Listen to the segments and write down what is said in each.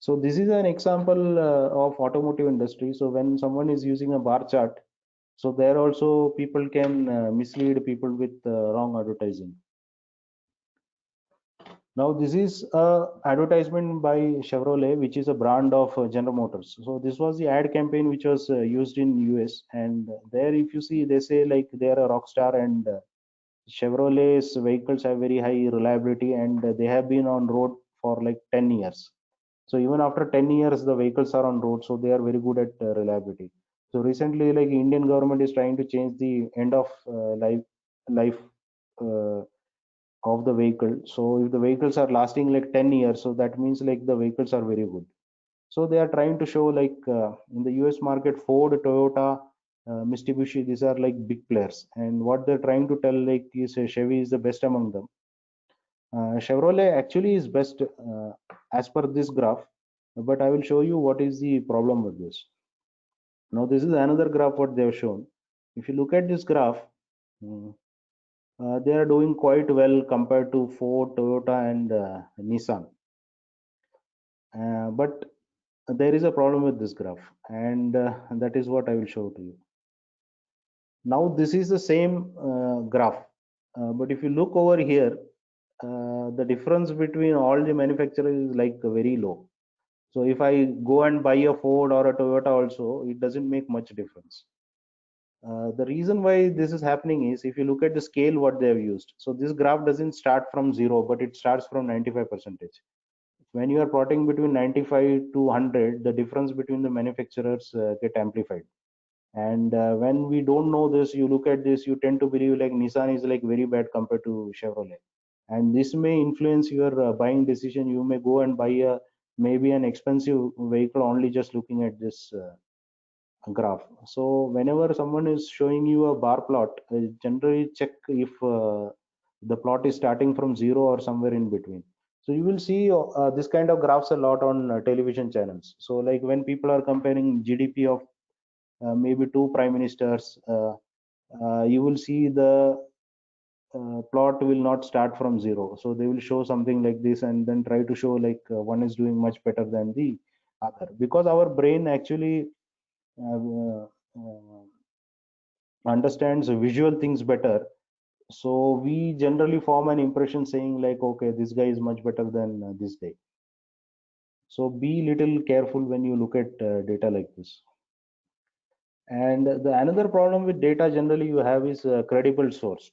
So this is an example of automotive industry. So when someone is using a bar chart, so there also people can mislead people with wrong advertising. Now this is a advertisement by Chevrolet, which is a brand of General Motors. So this was the ad campaign which was used in US, and there if you see they say like they are a rock star, and Chevrolet's vehicles have very high reliability, and they have been on road for like 10 years. So even after 10 years, the vehicles are on road, so they are very good at reliability. So recently, like Indian government is trying to change the end of life uh, of the vehicle. So if the vehicles are lasting like 10 years, so that means like the vehicles are very good. So they are trying to show like in the US market, Ford, Toyota, Mitsubishi, these are like big players. And what they're trying to tell like is Chevy is the best among them. Chevrolet actually is best as per this graph, but I will show you what is the problem with this. Now this is another graph what they have shown. If you look at this graph, mm, they are doing quite well compared to Ford, Toyota, and Nissan. But there is a problem with this graph, and that is what I will show to you. Now this is the same graph, but if you look over here, the difference between all the manufacturers is like very low. So if I go and buy a Ford or a Toyota also, it doesn't make much difference. The reason why this is happening is if you look at the scale what they have used. So this graph doesn't start from zero, but it starts from 95 percentage. When you are plotting between 95 to 100, the difference between the manufacturers get amplified. And when we don't know this, you look at this, you tend to believe like Nissan is like very bad compared to Chevrolet, and this may influence your buying decision. You may go and buy a maybe an expensive vehicle only just looking at this graph. So whenever someone is showing you a bar plot, generally check if the plot is starting from zero or somewhere in between. So you will see this kind of graphs a lot on television channels. So like when people are comparing GDP of maybe two prime ministers, you will see the plot will not start from zero. So they will show something like this and then try to show like one is doing much better than the other, because our brain actually uh, uh, understands visual things better. So we generally form an impression saying like, okay, this guy is much better than this guy. So be little careful when you look at data like this. And the another problem with data generally you have is credible source.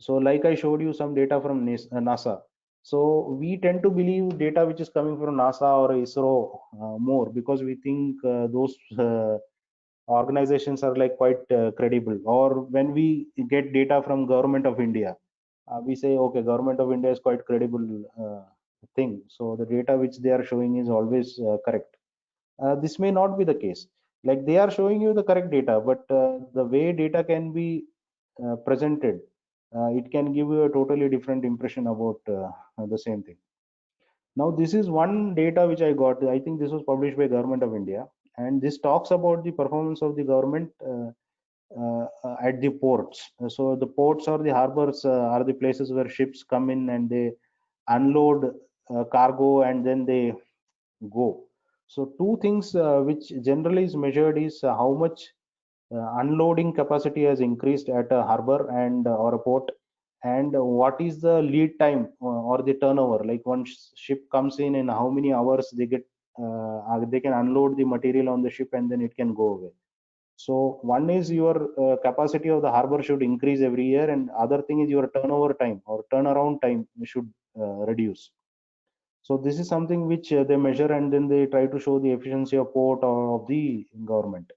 So like I showed you some data from NASA. So we tend to believe data which is coming from NASA or ISRO more, because we think those organizations are like quite credible. Or when we get data from government of India, we say okay, government of India is quite credible thing, so the data which they are showing is always correct. This may not be the case. Like they are showing you the correct data, but the way data can be presented, it can give you a totally different impression about the same thing. Now this is one data which I got. I think this was published by government of India, and this talks about the performance of the government at the ports. So the ports or the harbors are the places where ships come in and they unload cargo and then they go. So two things which generally is measured is how much unloading capacity has increased at a harbor and or a port, and what is the lead time or the turnover, like one ship comes in how many hours they get they can unload the material on the ship and then it can go away. So one is your capacity of the harbor should increase every year, and other thing is your turnover time or turnaround time should reduce. So this is something which they measure and then they try to show the efficiency of port or of the government.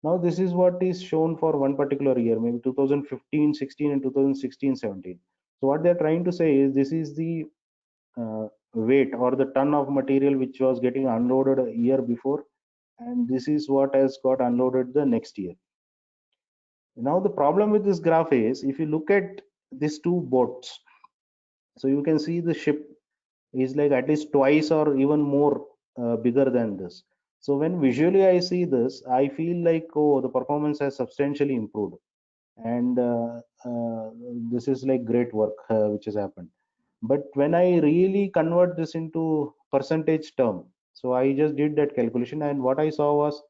Now this is what is shown for one particular year, maybe 2015, 16, and 2016, 17. So what they're trying to say is this is the weight or the ton of material which was getting unloaded a year before, and this is what has got unloaded the next year. Now the problem with this graph is if you look at these two boats, so you can see the ship is like at least twice or even more bigger than this. So when visually I see this, I feel like, oh, the performance has substantially improved, and this is like great work which has happened. But when I really convert this into percentage term, So I just did that calculation, and what I saw was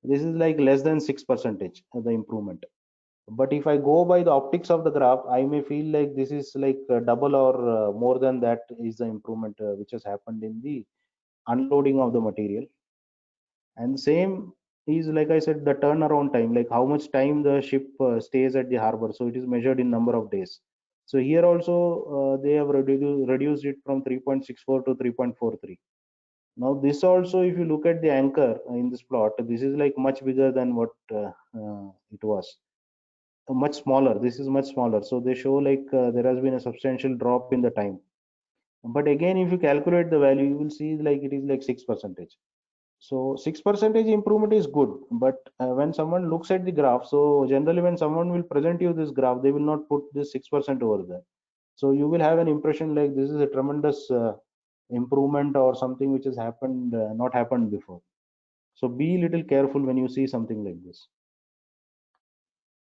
this is like less than 6% the improvement. But if I go by the optics of the graph, I may feel like this is like double or more than that is the improvement which has happened in the unloading of the material. And same is, like I said, the turnaround time, like how much time the ship stays at the harbor. So it is measured in number of days. So here also they have reduced it from 3.64 to 3.43. Now this also, if you look at the anchor in this plot, this is like much bigger than what it was. Much smaller. This is much smaller. So they show like there has been a substantial drop in the time. But again, if you calculate the value, you will see like it is like 6%. So 6% improvement is good. But when someone looks at the graph, so generally when someone will present you this graph, they will not put this 6% over there. So you will have an impression like this is a tremendous improvement or something which has happened, not happened before. So be little careful when you see something like this.